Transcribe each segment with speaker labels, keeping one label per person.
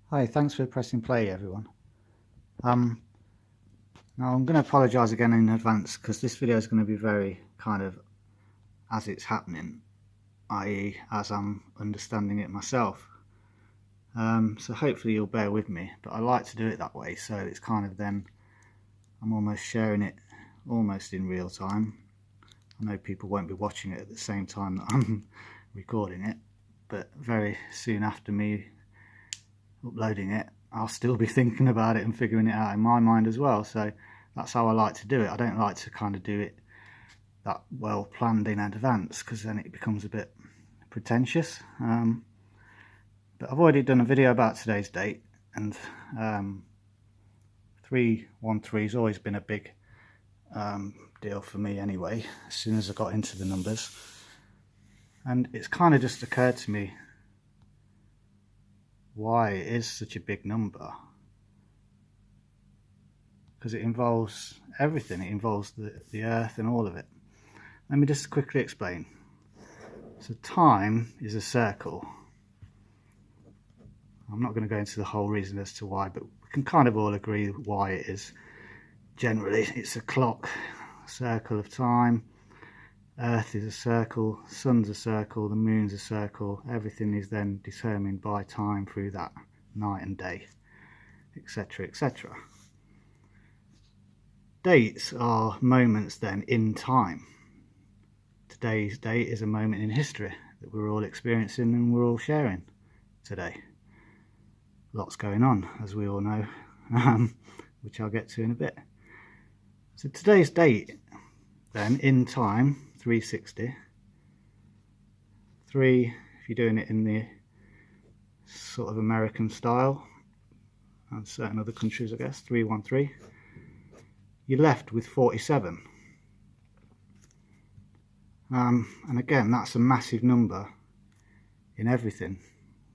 Speaker 1: Hi, thanks for pressing play, everyone. Now I'm going to apologise again in advance because this video is going to be very kind of as it's happening, i.e. as I'm understanding it myself. So hopefully you'll bear with me, but I like to do it that way, so it's kind of then I'm almost sharing it almost in real time. I know people won't be watching it at the same time that I'm recording it, but very soon after me uploading it, I'll still be thinking about it and figuring it out in my mind as well. So that's how I like to do it. I don't like to kind of do it that well planned in advance because then it becomes a bit pretentious. But I've already done a video about today's date, and 313 has always been a big deal for me anyway, as soon as I got into the numbers. And it's kind of just occurred to me why it is such a big number, because it involves everything. It involves the earth and all of it. Let me just quickly explain. So time is a circle. I'm not going to go into the whole reason as to why, but we can kind of all agree why it is. Generally, it's a clock, a circle of time. Earth is a circle, sun's a circle, the moon's a circle. Everything is then determined by time through that night and day, etc., etc. Dates are moments then in time. Today's date is a moment in history that we're all experiencing and we're all sharing today. Lots going on, as we all know, which I'll get to in a bit. So today's date then in time, 360. 3, if you're doing it in the sort of American style, and certain other countries I guess, 313. You're left with 47. And again, that's a massive number in everything,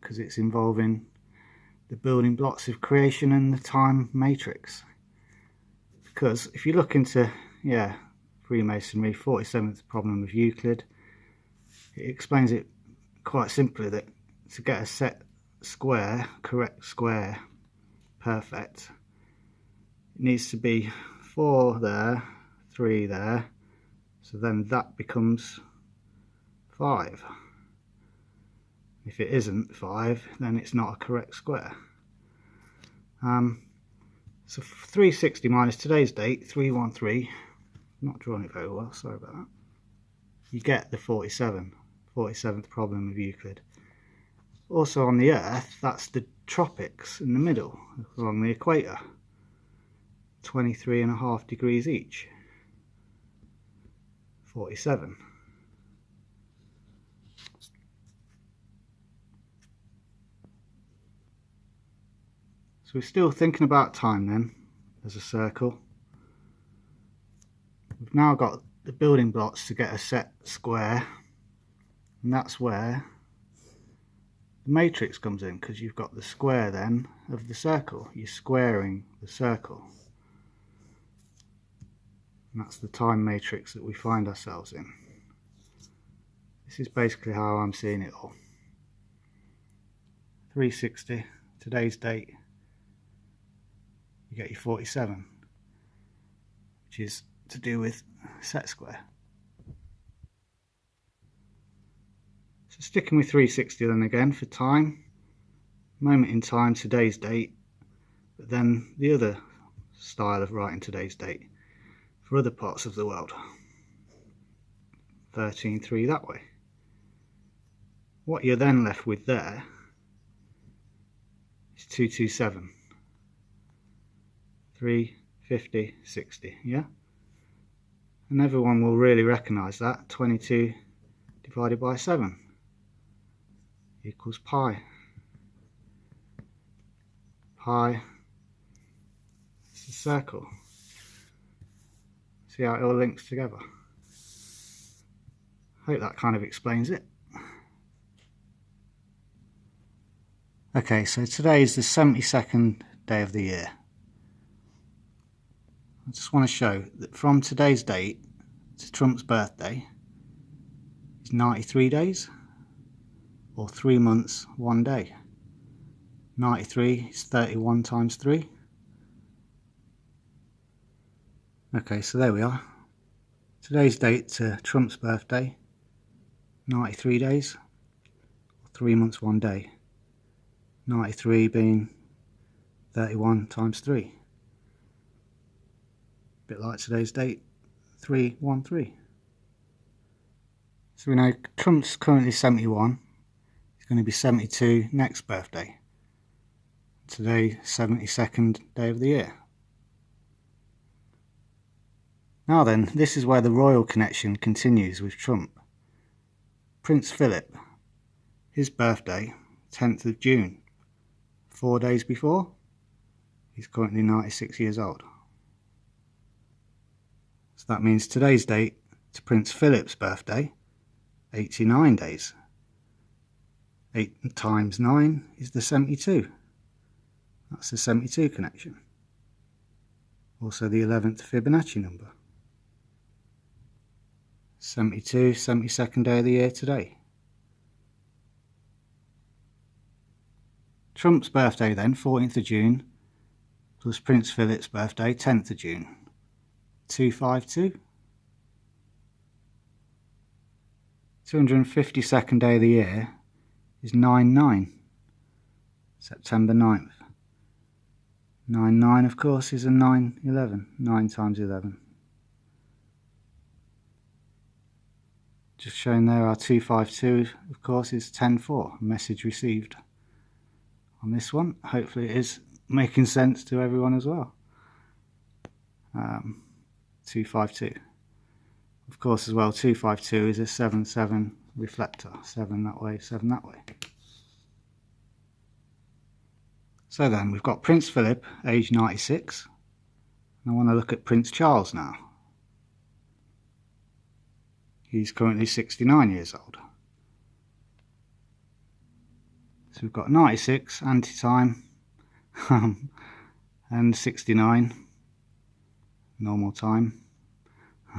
Speaker 1: because it's involving the building blocks of creation and the time matrix. Because if you look into, Freemasonry, 47th problem of Euclid, it explains it quite simply that to get a set square, correct square, perfect, it needs to be 4 there, 3 there, so then that becomes 5. If it isn't 5, then it's not a correct square. So 360 minus today's date, 313, not drawing it very well, sorry about that. You get the 47th problem of Euclid. Also on the Earth, that's the tropics in the middle, along the equator, 23.5 degrees each, 47. So we're still thinking about time then, as a circle. We've now got the building blocks to get a set square, and that's where the matrix comes in, because you've got the square then of the circle. You're squaring the circle. And that's the time matrix that we find ourselves in. This is basically how I'm seeing it all. 360, today's date, you get your 47, which is to do with set square. So sticking with 360 then again for time, moment in time, today's date, but then the other style of writing today's date for other parts of the world, 13.3 that way. What you're then left with there is 227, 350, 60, yeah? And everyone will really recognise that. 22 divided by 7 equals pi. Pi is a circle. See how it all links together? Hope that kind of explains it. Okay, so today is the 72nd day of the year. I just want to show that from today's date to Trump's birthday is 93 days, or 3 months, 1 day. 93 is 31 times 3. Okay, so there we are. Today's date to Trump's birthday, 93 days, 3 months 1 day. 93 being 31 times 3. Bit like today's date, 313. So we know Trump's currently 71. He's going to be 72 next birthday. Today, 72nd day of the year. Now then, this is where the royal connection continues with Trump. Prince Philip, his birthday, 10th of June, 4 days before. He's currently 96 years old. So that means today's date to Prince Philip's birthday, 89 days. 8 times 9 is the 72. That's the 72 connection. Also the 11th Fibonacci number. 72, 72nd day of the year today. Trump's birthday then, 14th of June, plus Prince Philip's birthday, 10th of June. 252. 252nd day of the year is 9/9, September 9th. 9/9 of course is a 9/11, 9 times 11. Just showing there our 252 of course is 10/4, message received on this one. Hopefully it is making sense to everyone as well. 252. Of course as well, 252 is a 7/7 reflector, 7 that way, 7 that way. So then we've got Prince Philip, age 96, and I want to look at Prince Charles now. He's currently 69 years old. So we've got 96 anti-time and 69 normal time,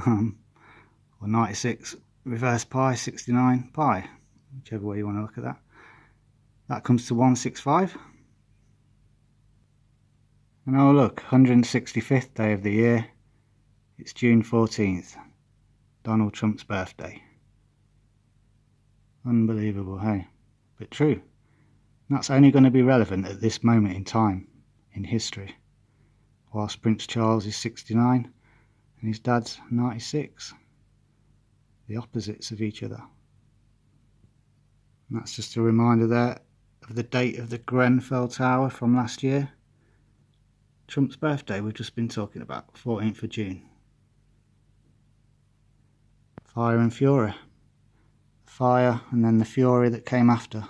Speaker 1: or 96 reverse pi, 69 pi, whichever way you want to look at that. That comes to 165. And oh look, 165th day of the year, it's June 14th, Donald Trump's birthday. Unbelievable, hey? But true. And that's only going to be relevant at this moment in time in history, whilst Prince Charles is 69 and his dad's 96. The opposites of each other. And that's just a reminder there of the date of the Grenfell Tower from last year. Trump's birthday we've just been talking about, 14th of June. Fire and fury. Fire and then the fury that came after,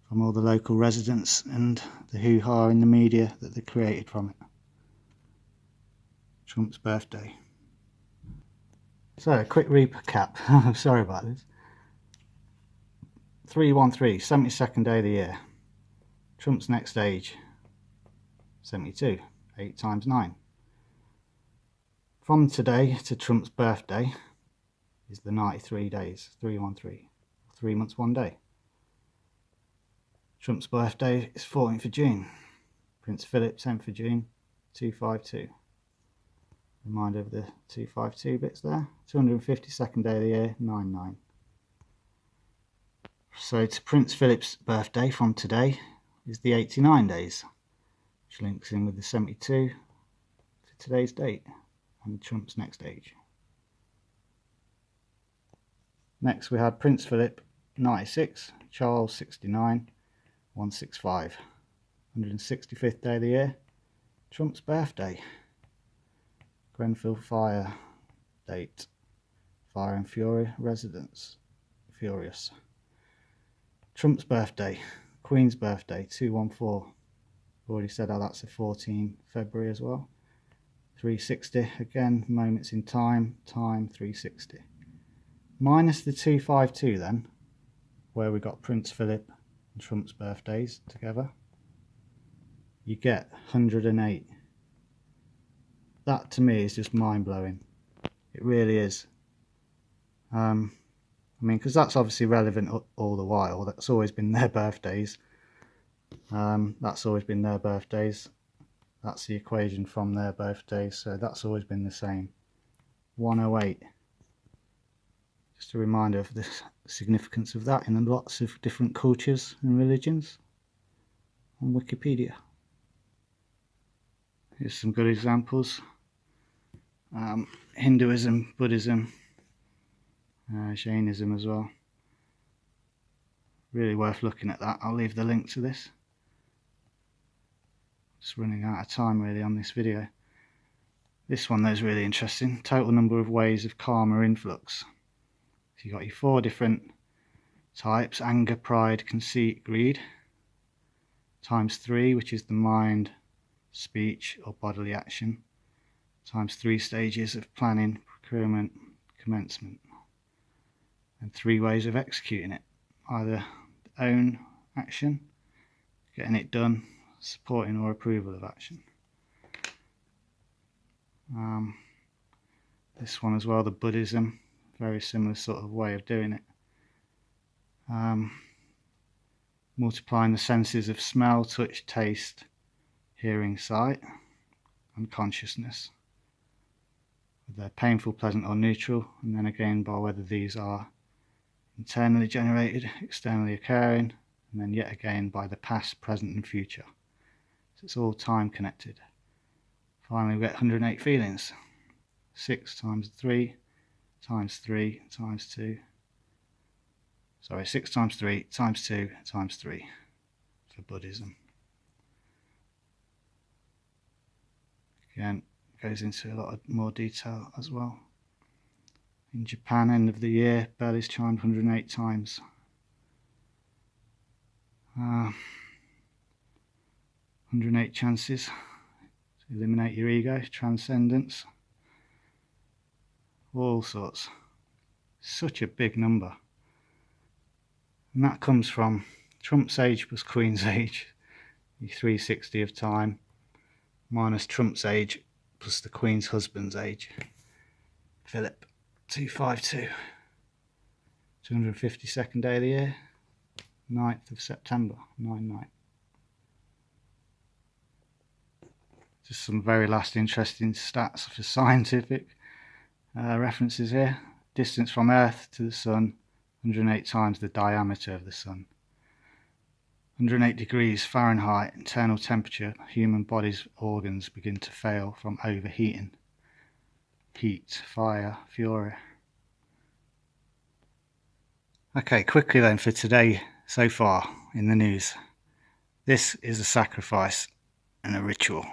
Speaker 1: from all the local residents and the hoo-ha in the media that they created from it. Trump's birthday. So, a quick recap. I'm sorry about this. 313, 72nd day of the year. Trump's next age, 72, 8 times 9. From today to Trump's birthday is the 93 days, 313, 3 months 1 day. Trump's birthday is 14th of June. Prince Philip, 10th of June, 252. Reminder of the 252 bits there. 252nd day of the year, 9/9. So to Prince Philip's birthday from today is the 89 days, which links in with the 72 to today's date and Trump's next age. Next we had Prince Philip, 96, Charles, 69, 165. 165th day of the year, Trump's birthday. Grenfell fire date, fire and fury residents, furious. Trump's birthday, Queen's birthday, 214. Already said how that's the 14th February as well. 360, again, moments in time, 360. Minus the 252 then, where we got Prince Philip and Trump's birthdays together, you get 108. That to me is just mind-blowing. It really is. I mean, because that's obviously relevant all the while. That's always been their birthdays. That's always been their birthdays. That's the equation from their birthdays, so that's always been the same. 108. Just a reminder of the significance of that in lots of different cultures and religions on Wikipedia. Here's some good examples. Hinduism, Buddhism, Jainism as well. Really worth looking at that. I'll leave the link to this. Just running out of time really on this video. This one though is really interesting. Total number of ways of karma influx. So you've got your 4 different types: anger, pride, conceit, greed, times 3, which is the mind, speech or bodily action, times 3 stages of planning, procurement, commencement, and 3 ways of executing it: either own action, getting it done, supporting or approval of action. This one as well, the Buddhism, very similar sort of way of doing it. Multiplying the senses of smell, touch, taste, hearing, sight, and consciousness. Whether they're painful, pleasant or neutral, and then again by whether these are internally generated, externally occurring, and then yet again by the past, present and future. So it's all time connected. Finally we get 108 feelings. 6 times 3 times 3 times 2. Sorry, 6 times 3 times 2 times 3 for Buddhism. Again, goes into a lot of more detail as well. In Japan, end of the year, bell is chimed 108 times. 108 chances to eliminate your ego, transcendence, all sorts. Such a big number. And that comes from Trump's age plus Queen's age, the 360 of time, minus Trump's age plus the Queen's husband's age, Philip, 252. 252nd day of the year, 9th of September, 9/9. Just some very last interesting stats for scientific references here. Distance from Earth to the Sun, 108 times the diameter of the Sun. 108 degrees Fahrenheit internal temperature, human body's organs begin to fail from overheating. Heat, fire, fury. Okay, quickly then for today so far in the news. This is a sacrifice and a ritual.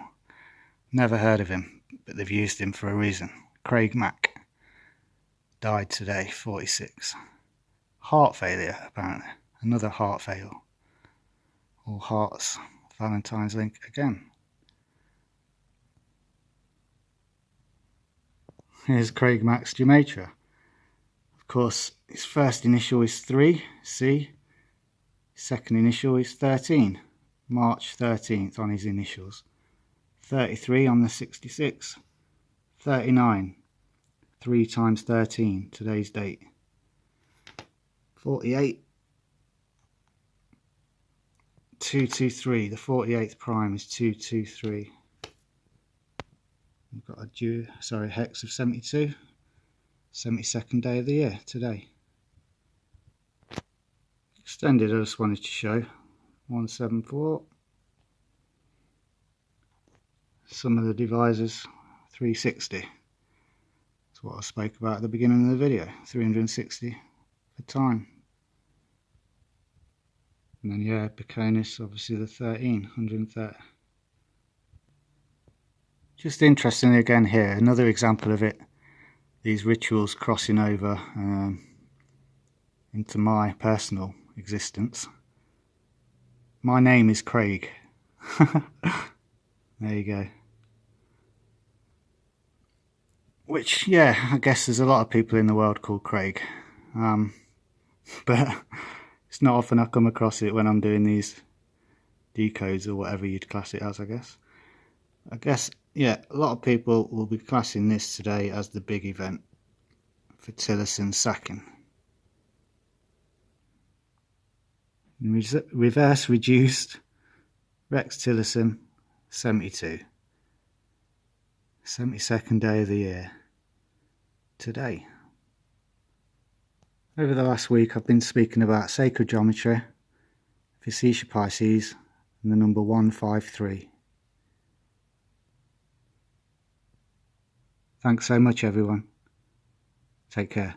Speaker 1: Never heard of him, but they've used him for a reason. Craig Mack died today, 46. Heart failure, apparently. Another heart fail. All hearts. Valentine's link again. Here's Craig Mack's gematria. Of course, his first initial is 3, C. Second initial is 13, March 13th on his initials. 33 on the 66. 39, 3 times 13, today's date. 48, 223, the 48th prime is 223. We've got a hex of 72, 72nd day of the year, today. Extended, I just wanted to show, 174. Some of the divisors, 360. That's what I spoke about at the beginning of the video, 360 for time. And then yeah, Piconus, obviously the 13, 130. Just interestingly again here, another example of it, these rituals crossing over into my personal existence. My name is Craig. There you go. Which, yeah, I guess there's a lot of people in the world called Craig. But it's not often I come across it when I'm doing these decodes or whatever you'd class it as, I guess, yeah, a lot of people will be classing this today as the big event for Tillerson's sacking. Reverse reduced Rex Tillerson, 72. 72nd day of the year. Today. Over the last week I've been speaking about sacred geometry, Facetious Pisces, and the number 153. Thanks so much everyone. Take care.